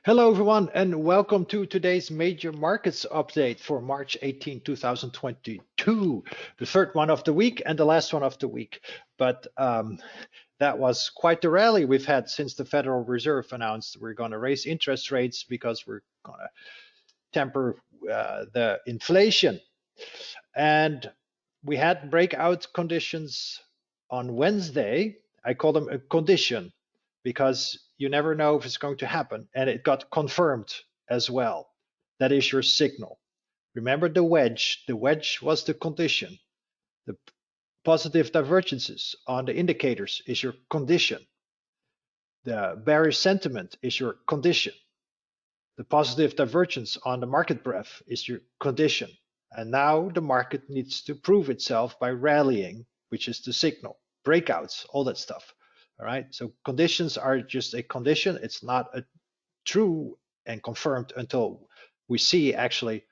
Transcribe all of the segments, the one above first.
Hello, everyone, and welcome to today's major markets update for March 18, 2022, the third one of the week and the last one of the week. But that was quite the rally we've had since the Federal Reserve announced we're going to raise interest rates because we're going to temper the inflation. And we had breakout conditions on Wednesday. I call them a condition because you never know if it's going to happen. And it got confirmed as well. That is your signal. Remember the wedge. The wedge was the condition. The positive divergences on the indicators is your condition. The bearish sentiment is your condition. The positive divergence on the market breadth is your condition. And now the market needs to prove itself by rallying, which is the signal, breakouts, all that stuff. All right. So conditions are just a condition. It's not a true and confirmed until we see actually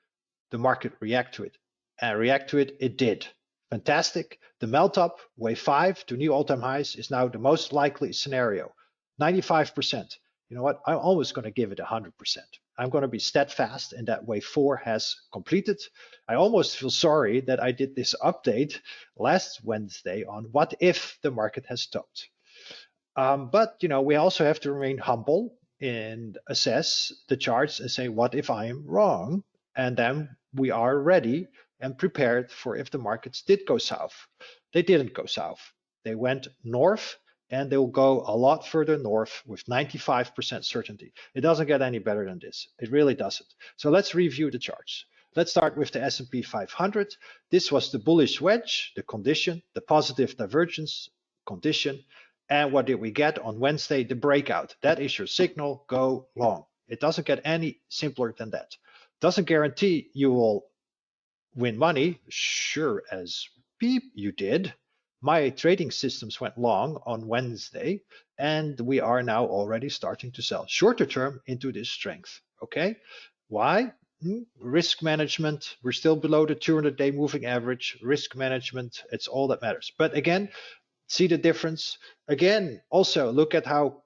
the market react to it. And react to it, it did. Fantastic. The melt up, wave 5 to new all-time highs is now the most likely scenario. 95%. You know what? I'm always going to give it 100%. I'm going to be steadfast in that wave 4 has completed. I almost feel sorry that I did this update last Wednesday on what if the market has stopped. But you know, we also have to remain humble and assess the charts and say, what if I am wrong? And then we are ready and prepared for if the markets did go south. They didn't go south. They went north, and they'll go a lot further north with 95% certainty. It doesn't get any better than this. It really doesn't. So let's review the charts. Let's start with the S&P 500. This was the bullish wedge, the condition, the positive divergence, condition. And what did we get on Wednesday? The breakout. That is your signal, go long. It doesn't get any simpler than that. Doesn't guarantee you will win money. Sure as beep, you did. My trading systems went long on Wednesday, and we are now already starting to sell shorter term into this strength. Okay, why? Risk management. We're still below the 200-day moving average. Risk management, it's all that matters. But again, see the difference. Again, also look at how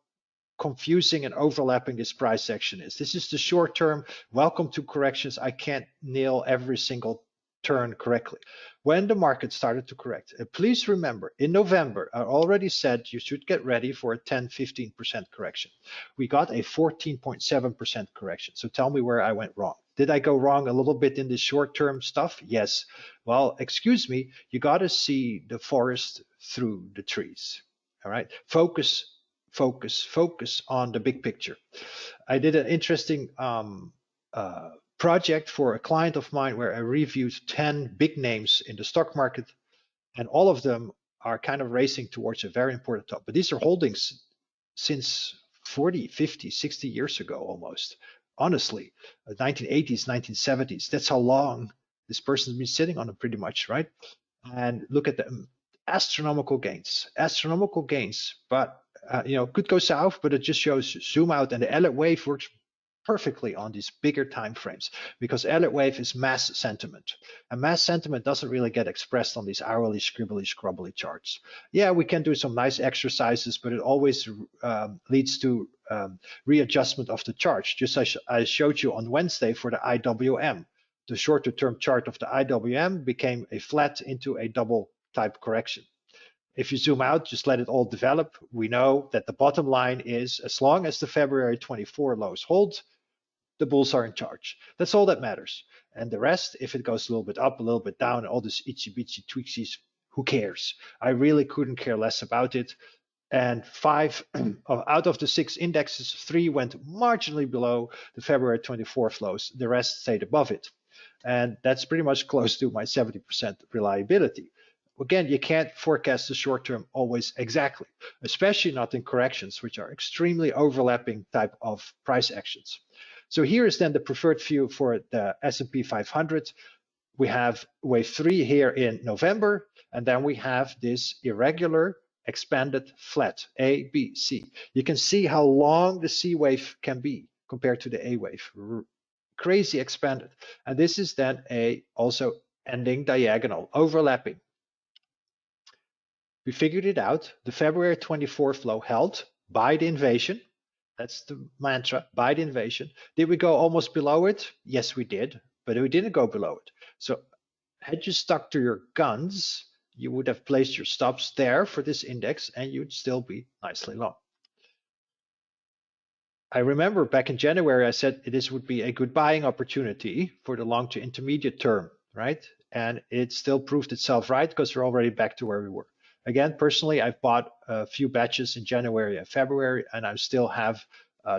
confusing and overlapping this price action is. This is the short term. Welcome to corrections. I can't nail every single turn correctly. When the market started to correct, please remember in November, I already said you should get ready for a 10-15% correction. We got a 14.7% correction. So tell me where I went wrong. Did I go wrong a little bit in this short-term stuff? Yes. Well, excuse me, you got to see the forest through the trees. All right. Focus on the big picture. I did an interesting project for a client of mine where I reviewed 10 big names in the stock market, and all of them are kind of racing towards a very important top. But these are holdings since 40, 50, 60 years ago almost. Honestly, 1980s, 1970s. That's how long this person's been sitting on them pretty much, right? And look at the astronomical gains, but you know, could go south, but it just shows zoom out, and the Elliott wave works perfectly on these bigger time frames because Elliott wave is mass sentiment, and mass sentiment doesn't really get expressed on these hourly scribbly scrubbly charts. Yeah, we can do some nice exercises, but it always leads to readjustment of the charts, just as I showed you on Wednesday for the IWM. The shorter term chart of the IWM became a flat into a double type correction. If you zoom out, just let it all develop. We know that the bottom line is as long as the February 24 lows hold, the bulls are in charge. That's all that matters. And the rest, if it goes a little bit up, a little bit down, all this itsy bitsy tweaksies, who cares? I really couldn't care less about it. And 5 out of the 6 indexes, 3 went marginally below the February 24 lows. The rest stayed above it. And that's pretty much close to my 70% reliability. Again, you can't forecast the short term always exactly, especially not in corrections, which are extremely overlapping type of price actions. So here is then the preferred view for the S&P 500. We have wave 3 here in November, and then we have this irregular expanded flat, A, B, C. You can see how long the C wave can be compared to the A wave. Crazy expanded. And this is then a also ending diagonal, overlapping. We figured it out. The February 24 low held by the invasion. That's the mantra, buy the invasion. Did we go almost below it? Yes, we did, but we didn't go below it. So had you stuck to your guns, you would have placed your stops there for this index and you'd still be nicely long. I remember back in January, I said this would be a good buying opportunity for the long to intermediate term, right? And it still proved itself right because we're already back to where we were. Again, personally, I've bought a few batches in January and February, and I still have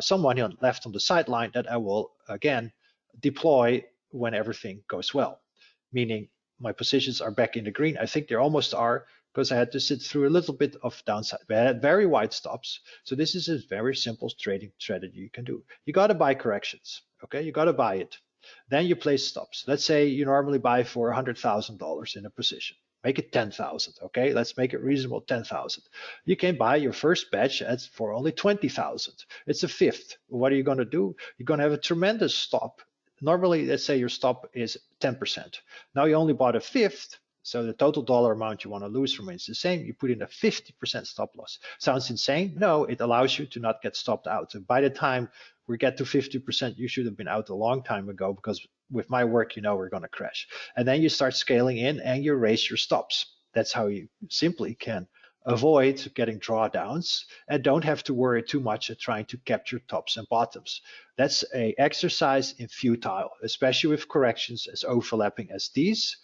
some money left on the sideline that I will, again, deploy when everything goes well, meaning my positions are back in the green. I think they almost are, because I had to sit through a little bit of downside. But I had very wide stops. So this is a very simple trading strategy you can do. You got to buy corrections, okay? You got to buy it. Then you place stops. Let's say you normally buy for $100,000 in a position. Make it 10,000, okay? Let's make it reasonable, 10,000. You can buy your first batch for only 20,000. It's a fifth. What are you going to do? You're going to have a tremendous stop. Normally, let's say your stop is 10%. Now you only bought a fifth. So the total dollar amount you want to lose remains the same. You put in a 50% stop loss. Sounds insane? No, it allows you to not get stopped out. So by the time we get to 50%, you should have been out a long time ago, because with my work, you know we're going to crash. And then you start scaling in and you raise your stops. That's how you simply can avoid getting drawdowns and don't have to worry too much at trying to capture tops and bottoms. That's an exercise in futile, especially with corrections as overlapping as these,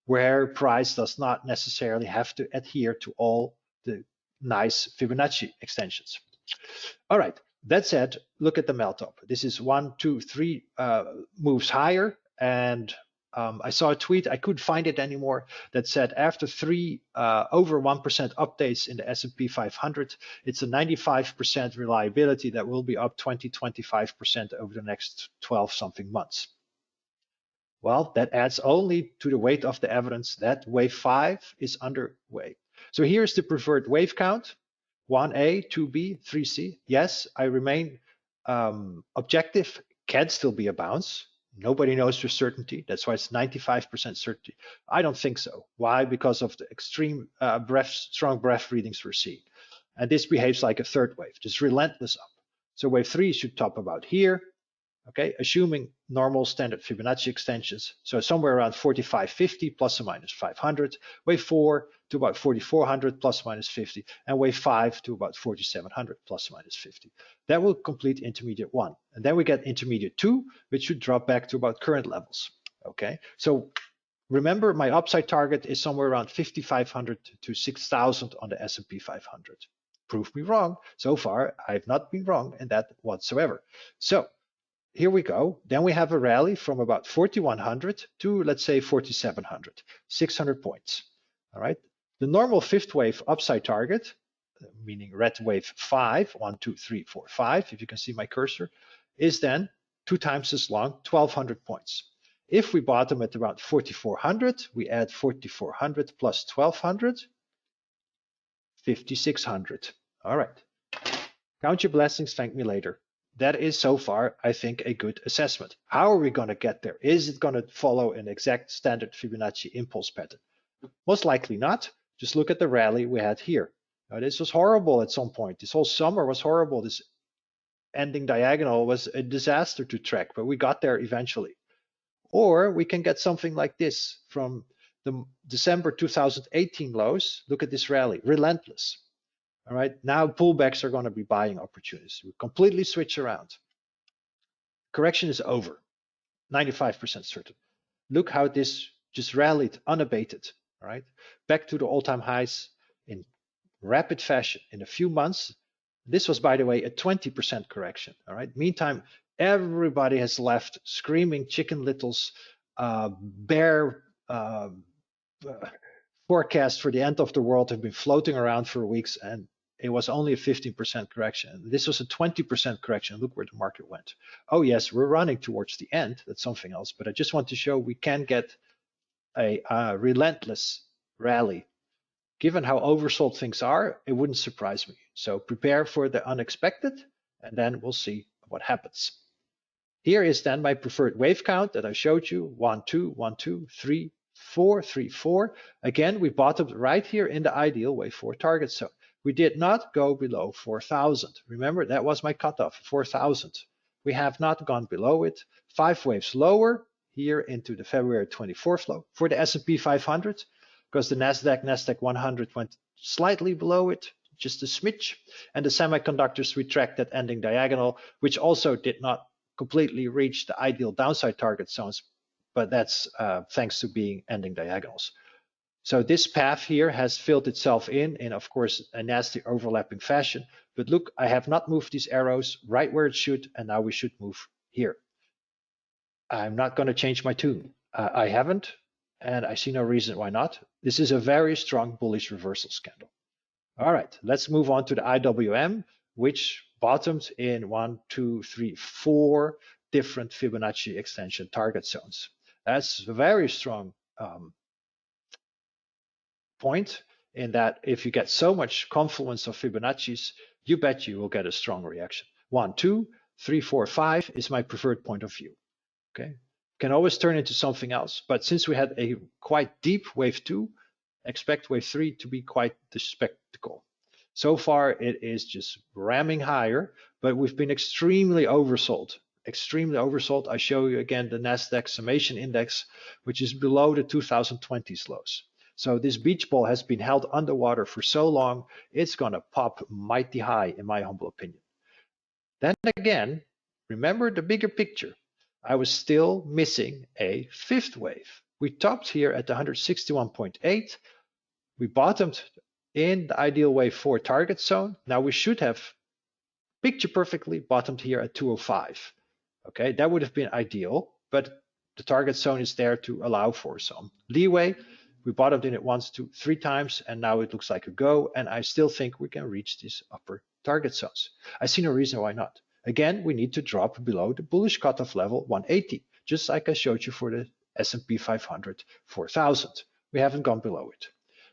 where price does not necessarily have to adhere to all the nice Fibonacci extensions. All right, that said, look at the melt up. This is 1, 2, 3 moves higher, and I saw a tweet, I couldn't find it anymore, that said after 3 over 1% updates in the S&P 500, it's a 95% reliability that will be up 20-25% over the next 12 something months. Well, that adds only to the weight of the evidence that wave 5 is underway. So here's the preferred wave count: 1A, 2B, 3C. Yes, I remain objective. Can still be a bounce. Nobody knows for certainty. That's why it's 95% certainty. I don't think so. Why? Because of the extreme strong breadth readings we're seeing. And this behaves like a third wave, just relentless up. So wave 3 should top about here. Okay, assuming normal standard Fibonacci extensions, so somewhere around 4550 plus or minus 500, wave 4 to about 4400 plus or minus 50, and wave 5 to about 4700 plus or minus 50. That will complete intermediate 1. And then we get intermediate 2, which should drop back to about current levels. Okay, so remember, my upside target is somewhere around 5500 to 6000 on the S&P 500. Prove me wrong. So far, I've not been wrong in that whatsoever. So here we go. Then we have a rally from about 4100 to, let's say, 4700, 600 points. All right. The normal fifth wave upside target, meaning red wave 5, 1, 2, 3, 4, 5, if you can see my cursor, is then 2 times as long, 1200 points. If we bottom at around 4400, we add 4400 plus 1200, 5600. All right. Count your blessings, thank me later. That is so far, I think, a good assessment. How are we going to get there? Is it going to follow an exact standard Fibonacci impulse pattern? Most likely not. Just look at the rally we had here. Now, this was horrible at some point. This whole summer was horrible. This ending diagonal was a disaster to track, but we got there eventually. Or we can get something like this from the December 2018 lows. Look at this rally, relentless. All right, now pullbacks are going to be buying opportunities. We completely switch around. Correction is over, 95% certain. Look how this just rallied unabated, all right? Back to the all-time highs in rapid fashion in a few months. This was, by the way, a 20% correction, all right? Meantime, everybody has left screaming chicken littles, bear forecasts for the end of the world have been floating around for weeks, and it was only a 15% correction. This was a 20% correction. Look where the market went. Oh yes, we're running towards the end. That's something else. But I just want to show we can get a relentless rally. Given how oversold things are, it wouldn't surprise me. So prepare for the unexpected, and then we'll see what happens. Here is then my preferred wave count that I showed you. 1, 2, 1, 2, 3, 4, 3, 4. Again, we bottomed right here in the ideal wave 4 target zone. We did not go below 4,000. Remember, that was my cutoff, 4,000. We have not gone below it. 5 waves lower here into the February 24 flow for the S&P 500, because the Nasdaq 100 went slightly below it, just a smidge, and the semiconductors retracted ending diagonal, which also did not completely reach the ideal downside target zones, but that's thanks to being ending diagonals. So this path here has filled itself in of course a nasty overlapping fashion. But look, I have not moved these arrows right where it should, and now we should move here. I'm not going to change my tune. I haven't, and I see no reason why not. This is a very strong bullish reversal candle. All right, let's move on to the IWM, which bottomed in 1, 2, 3, 4 different Fibonacci extension target zones. That's a very strong point, in that if you get so much confluence of Fibonacci's, you bet you will get a strong reaction. 1, 2, 3, 4, 5 is my preferred point of view. Okay, can always turn into something else, but since we had a quite deep wave 2, expect wave 3 to be quite the spectacle. So far it is just ramming higher, but we've been extremely oversold. Extremely oversold. I show you again the Nasdaq Summation index, which is below the 2020s lows. So this beach ball has been held underwater for so long, it's gonna pop mighty high in my humble opinion. Then again, remember the bigger picture. I was still missing a 5th wave. We topped here at 161.8. We bottomed in the ideal wave 4 target zone. Now we should have picture perfectly bottomed here at 205. Okay, that would have been ideal, but the target zone is there to allow for some leeway. We bottomed in it 1, 2, 3 times, and now it looks like a go, and I still think we can reach these upper target zones. I see no reason why not. Again, we need to drop below the bullish cutoff level 180, just like I showed you for the S&P 500 4000. We haven't gone below it.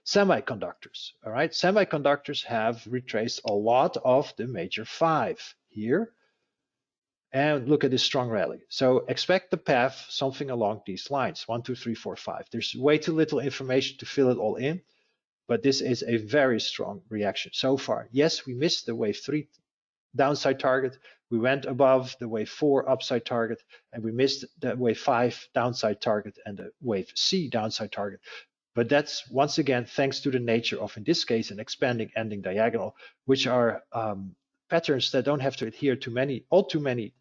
Semiconductors, all right? Semiconductors have retraced a lot of the major 5 here. And look at this strong rally. So expect the path something along these lines, 1, 2, 3, 4, 5. There's way too little information to fill it all in, but this is a very strong reaction so far. Yes, we missed the wave 3 downside target. We went above the wave 4 upside target, and we missed the wave 5 downside target and the wave C downside target. But that's once again thanks to the nature of, in this case, an expanding ending diagonal, which are patterns that don't have to adhere to all too many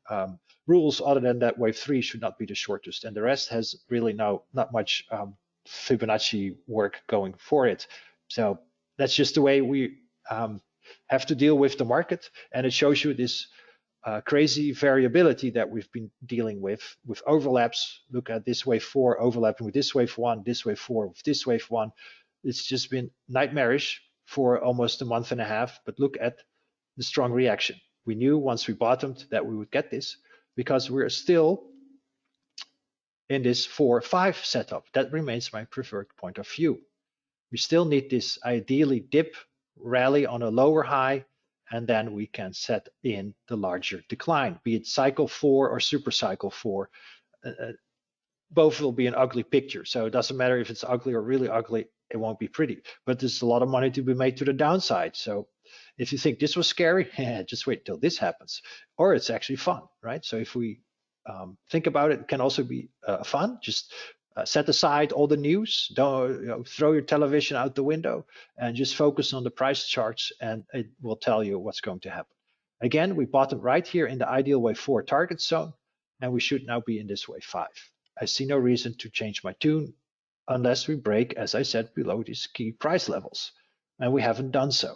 rules, other than that wave 3 should not be the shortest, and the rest has really not much Fibonacci work going for it. So that's just the way we have to deal with the market, and it shows you this crazy variability that we've been dealing with overlaps. Look at this wave 4 overlapping with this wave 1, this wave 4 with this wave 1. It's just been nightmarish for almost a month and a half, but look at the strong reaction. We knew once we bottomed that we would get this, because we're still in this 4-5 setup. That remains my preferred point of view. We still need this ideally dip rally on a lower high, and then we can set in the larger decline, be it cycle 4 or super cycle 4. Both will be an ugly picture, so it doesn't matter if it's ugly or really ugly, it won't be pretty. But there's a lot of money to be made to the downside. So if you think this was scary, just wait till this happens. Or it's actually fun, right? So if we think about it, it can also be fun. Just set aside all the news, don't throw your television out the window, and just focus on the price charts, and it will tell you what's going to happen. Again, we bottomed right here in the ideal wave 4 target zone, and we should now be in this wave 5. I see no reason to change my tune unless we break, as I said, below these key price levels, and we haven't done so.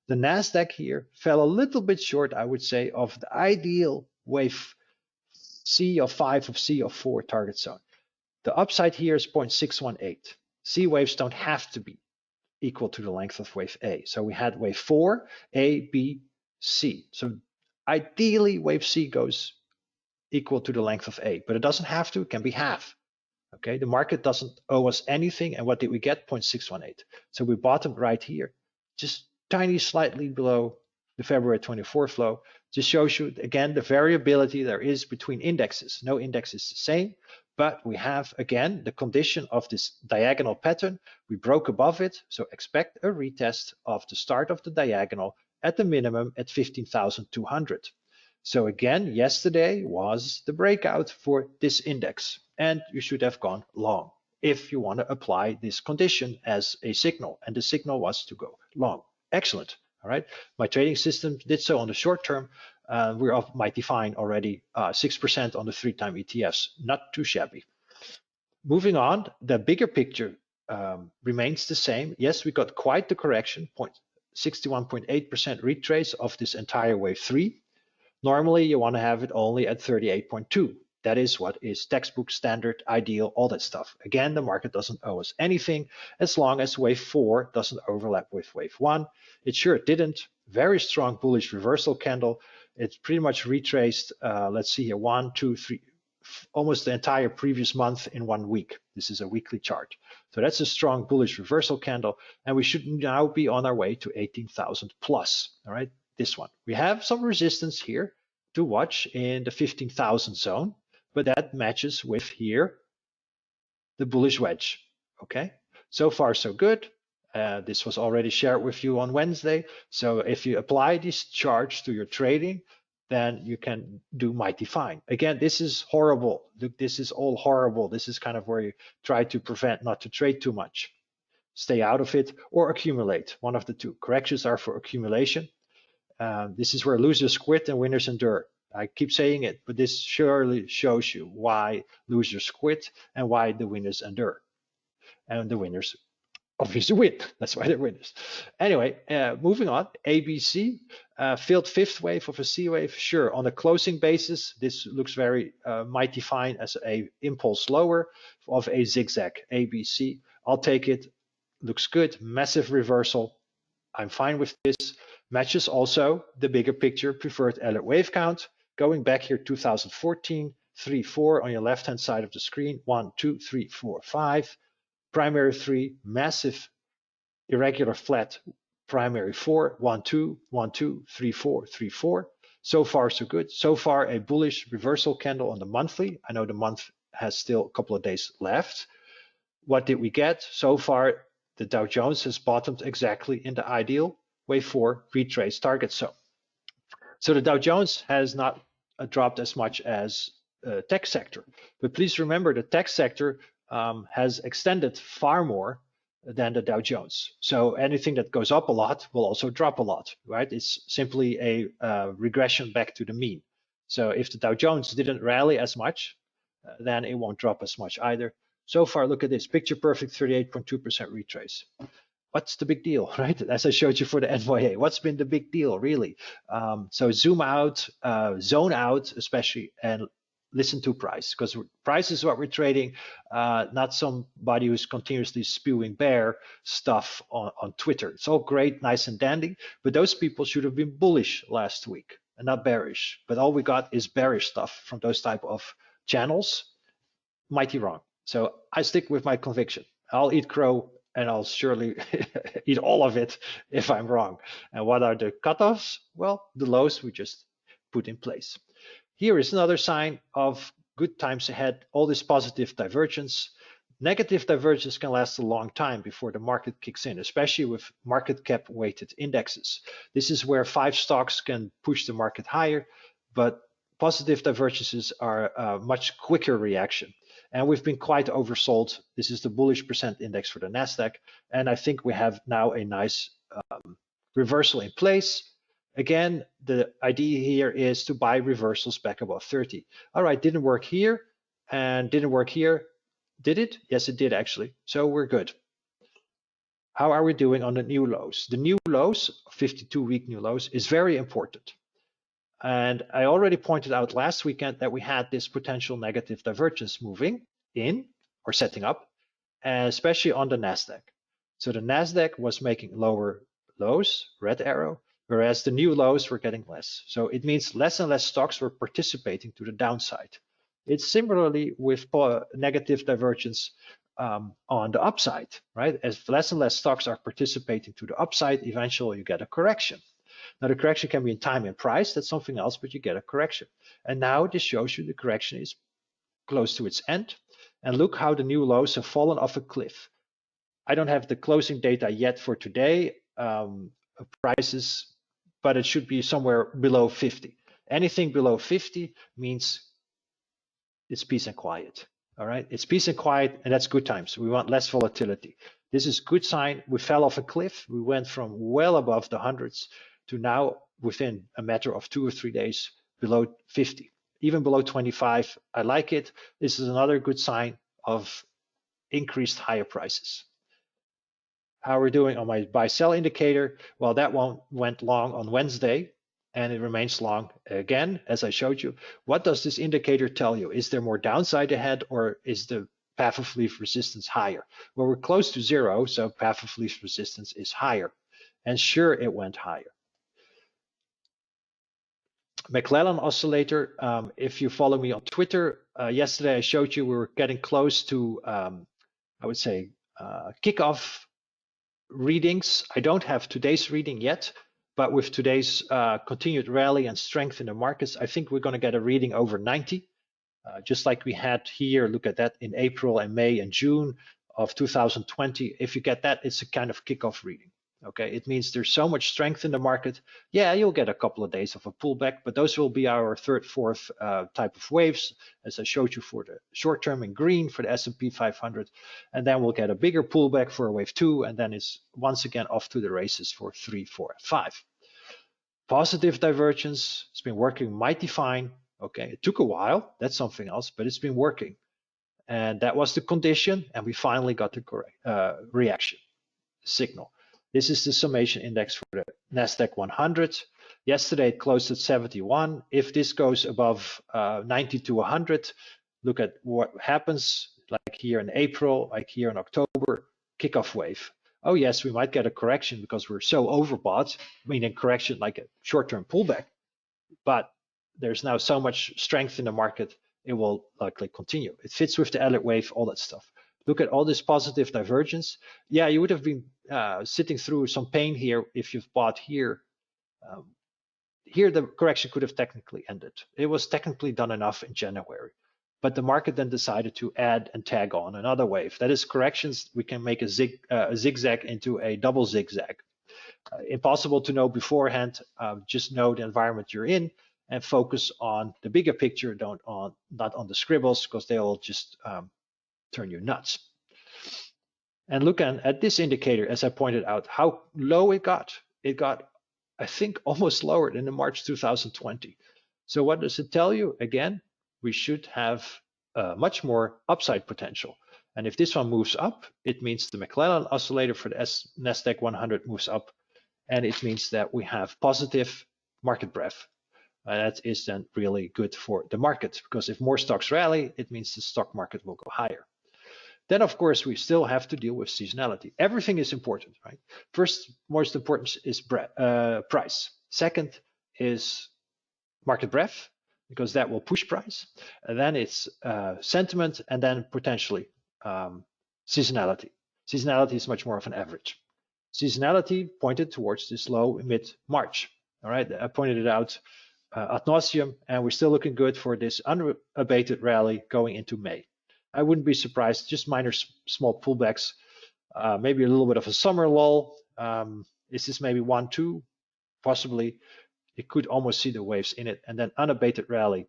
The Nasdaq here fell a little bit short, I would say, of the ideal wave C of 5 of C of 4 target zone. The upside here is 0.618. C waves don't have to be equal to the length of wave A. So we had wave 4, A, B, C. So ideally wave C goes equal to the length of A, but it doesn't have to, it can be half. Okay, the market doesn't owe us anything, and what did we get? 0.618. So we bottomed right here, just tiny slightly below the February 24 flow. Just shows you again the variability there is between indexes. No index is the same, but we have again the condition of this diagonal pattern. We broke above it, so expect a retest of the start of the diagonal at the minimum at 15,200. So again, yesterday was the breakout for this index, and you should have gone long if you want to apply this condition as a signal, and the signal was to go long. Excellent. All right, my trading system did so on the short term. We're off mighty fine already, 6% on the 3-time ETFs, not too shabby. Moving on, the bigger picture remains the same. Yes, we got quite the correction, 61.8% retrace of this entire wave 3. Normally, you want to have it only at 38.2. That is what is textbook, standard, ideal, all that stuff. Again, the market doesn't owe us anything as long as wave 4 doesn't overlap with wave 1. It sure didn't. Very strong bullish reversal candle. It's pretty much retraced, let's see here, 1, 2, 3, almost the entire previous month in 1 week. This is a weekly chart. So that's a strong bullish reversal candle, and we should now be on our way to 18,000 plus, all right? This one. We have some resistance here to watch in the 15,000 zone, but that matches with here the bullish wedge. Okay, so far so good. This was already shared with you on Wednesday. So if you apply these charts to your trading, then you can do mighty fine. Again, this is horrible. This is all horrible. This is kind of where you try to prevent not to trade too much. Stay out of it or accumulate, one of the two. Corrections are for accumulation. This is where losers quit and winners endure. I keep saying it, but this surely shows you why losers quit and why the winners endure. And the winners obviously win. That's why they're winners. Anyway, moving on. ABC, failed fifth wave of a C wave. Sure, on a closing basis, this looks very mighty fine as a impulse lower of a zigzag ABC. I'll take it. Looks good. Massive reversal. I'm fine with this. Matches also the bigger picture preferred Elliott wave count. Going back here, 2014, 3, 4 on your left-hand side of the screen. 1, 2, 3, 4, 5. Primary 3, massive irregular flat. Primary 4, 1, 2, 1, 2, 3, 4, 3, 4. So far, so good. So far, a bullish reversal candle on the monthly. I know the month has still a couple of days left. What did we get? So far, the Dow Jones has bottomed exactly in the ideal wave 4 retrace target zone. So the Dow Jones has not dropped as much as tech sector, but please remember the tech sector has extended far more than the Dow Jones. So anything that goes up a lot will also drop a lot, right? It's simply a regression back to the mean. So if the Dow Jones didn't rally as much, then it won't drop as much either. So far, look at this, picture perfect 38.2% retrace. What's the big deal, right? As I showed you for the NYA, what's been the big deal, really? So zoom out, zone out, especially, and listen to price, because price is what we're trading, not somebody who's continuously spewing bear stuff on Twitter. It's all great, nice and dandy, but those people should have been bullish last week and not bearish. But all we got is bearish stuff from those type of channels. Mighty wrong. So I stick with my conviction. I'll eat crow and I'll surely eat all of it if I'm wrong. And what are the cutoffs? Well, the lows we just put in place. Here is another sign of good times ahead, all this positive divergence. Negative divergence can last a long time before the market kicks in, especially with market cap weighted indexes. This is where 5 stocks can push the market higher, but positive divergences are a much quicker reaction. And we've been quite oversold. This is the bullish percent index for the Nasdaq. And I think we have now a nice reversal in place. Again, the idea here is to buy reversals back above 30. All right, didn't work here and didn't work here. Did it? Yes, it did actually. So we're good. How are we doing on the new lows? The new lows, 52-week new lows, is very important. And I already pointed out last weekend that we had this potential negative divergence moving in or setting up, especially on the Nasdaq. So the Nasdaq was making lower lows, red arrow, whereas the new lows were getting less. So it means less and less stocks were participating to the downside. It's similarly with negative divergence on the upside, right? As less and less stocks are participating to the upside, eventually you get a correction. Now the correction can be in time and price, that's something else, but you get a correction. And now this shows you the correction is close to its end. And look how the new lows have fallen off a cliff. I don't have the closing data yet for today, prices, but it should be somewhere below 50. Anything below 50 means it's peace and quiet. All right, it's peace and quiet, and that's good times. We want less volatility. This is good sign. We fell off a cliff. We went from well above the hundreds to now within a matter of 2 or 3 days below 50, even below 25. I like it. This is another good sign of increased higher prices. How we're doing on my buy sell indicator? Well, that one went long on Wednesday and it remains long again, as I showed you. What does this indicator tell you? Is there more downside ahead, or is the path of least resistance higher? Well, we're close to zero, so path of least resistance is higher. And sure, it went higher. McClellan oscillator, if you follow me on Twitter, yesterday I showed you we were getting close to, I would say, kickoff readings. I don't have today's reading yet, but with today's continued rally and strength in the markets, I think we're going to get a reading over 90, just like we had here. Look at that in April and May and June of 2020. If you get that, it's a kind of kickoff reading. Okay, it means there's so much strength in the market. Yeah, you'll get a couple of days of a pullback, but those will be our third, fourth type of waves, as I showed you for the short term in green for the S&P 500. And then we'll get a bigger pullback for wave 2, and then it's once again off to the races for 3, 4, and 5. Positive divergence, it's been working mighty fine. Okay, it took a while, that's something else, but it's been working. And that was the condition, and we finally got the correct reaction signal. This is the summation index for the Nasdaq 100. Yesterday it closed at 71. If this goes above 90 to 100, look at what happens, like here in April, like here in October, kickoff wave. Oh yes, we might get a correction because we're so overbought, meaning correction like a short-term pullback, but there's now so much strength in the market, it will likely continue. It fits with the Elliott wave, all that stuff. Look at all this positive divergence. Yeah, you would have been sitting through some pain here if you've bought here. Here, the correction could have technically ended. It was technically done enough in January. But the market then decided to add and tag on another wave. That is corrections. We can make a zigzag into a double zigzag. Impossible to know beforehand. Just know the environment you're in and focus on the bigger picture, not on the scribbles, because they'll just turn you nuts. And look at this indicator, as I pointed out, how low it got. It got, I think, almost lower than in March 2020. So what does it tell you? Again, we should have much more upside potential. And if this one moves up, it means the McClellan oscillator for the Nasdaq 100 moves up. And it means that we have positive market breadth. That is then really good for the market, because if more stocks rally, it means the stock market will go higher. Then, of course, we still have to deal with seasonality. Everything is important, right? First, most important is price. Second is market breadth, because that will push price. And then it's sentiment, and then potentially seasonality. Seasonality is much more of an average. Seasonality pointed towards this low mid-March. All right, I pointed it out ad nauseum, and we're still looking good for this unabated rally going into May. I wouldn't be surprised, just minor small pullbacks, maybe a little bit of a summer lull. This is maybe 1, 2, possibly. You could almost see the waves in it, and then unabated rally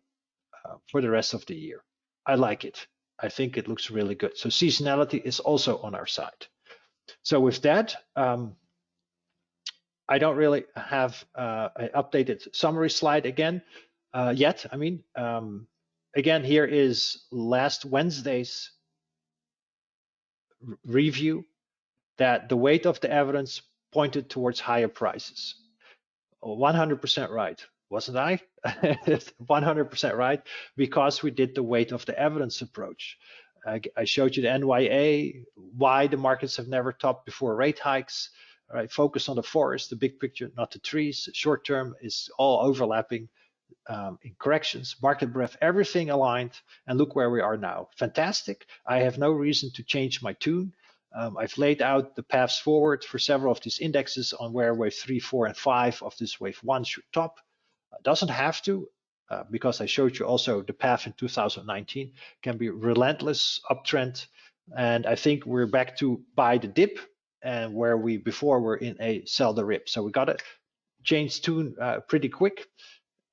for the rest of the year. I like it. I think it looks really good. So seasonality is also on our side. So with that, I don't really have an updated summary slide again yet. I mean, again, here is last Wednesday's review that the weight of the evidence pointed towards higher prices. 100% right, wasn't I? 100% right, because we did the weight of the evidence approach. I showed you the NYA, why the markets have never topped before rate hikes. All right, focus on the forest, the big picture, not the trees. Short term is all overlapping. In corrections, market breadth, everything aligned, and look where we are now. Fantastic. I have no reason to change my tune. I've laid out the paths forward for several of these indexes on where wave 3, 4, and 5 of this wave 1 should top. Doesn't have to, because I showed you also the path in 2019 can be relentless uptrend. And I think we're back to buy the dip, and where we before were in a sell the rip. So we got to change tune pretty quick.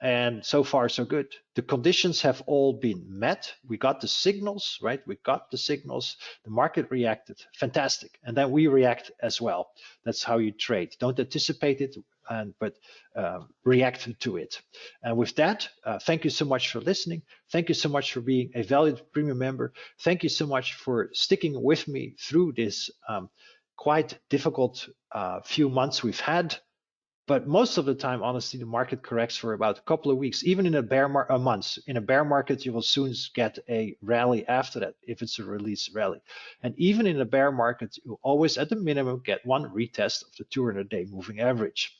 And so far, so good. The conditions have all been met. We got the signals, right? We got the signals. The market reacted. Fantastic. And then we react as well. That's how you trade. Don't anticipate it, but react to it. And with that, thank you so much for listening. Thank you so much for being a valued premium member. Thank you so much for sticking with me through this quite difficult few months we've had. But most of the time, honestly, the market corrects for about a couple of weeks. Even in a month. In a bear market, you will soon get a rally after that, if it's a release rally. And even in a bear market, you always, at the minimum, get one retest of the 200-day moving average.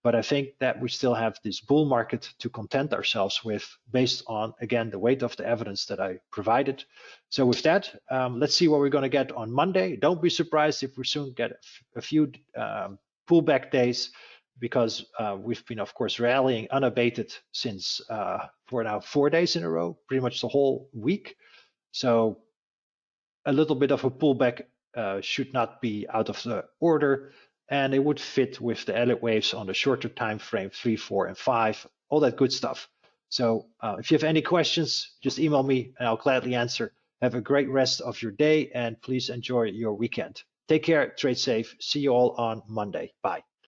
But I think that we still have this bull market to content ourselves with, based on, again, the weight of the evidence that I provided. So with that, let's see what we're going to get on Monday. Don't be surprised if we soon get a few pullback days, because we've been, of course, rallying unabated since for now 4 days in a row, pretty much the whole week. So a little bit of a pullback should not be out of the order, and it would fit with the Elliott waves on the shorter time frame, 3, 4, and 5, all that good stuff. So if you have any questions, just email me and I'll gladly answer. Have a great rest of your day, and please enjoy your weekend. Take care, trade safe. See you all on Monday. Bye.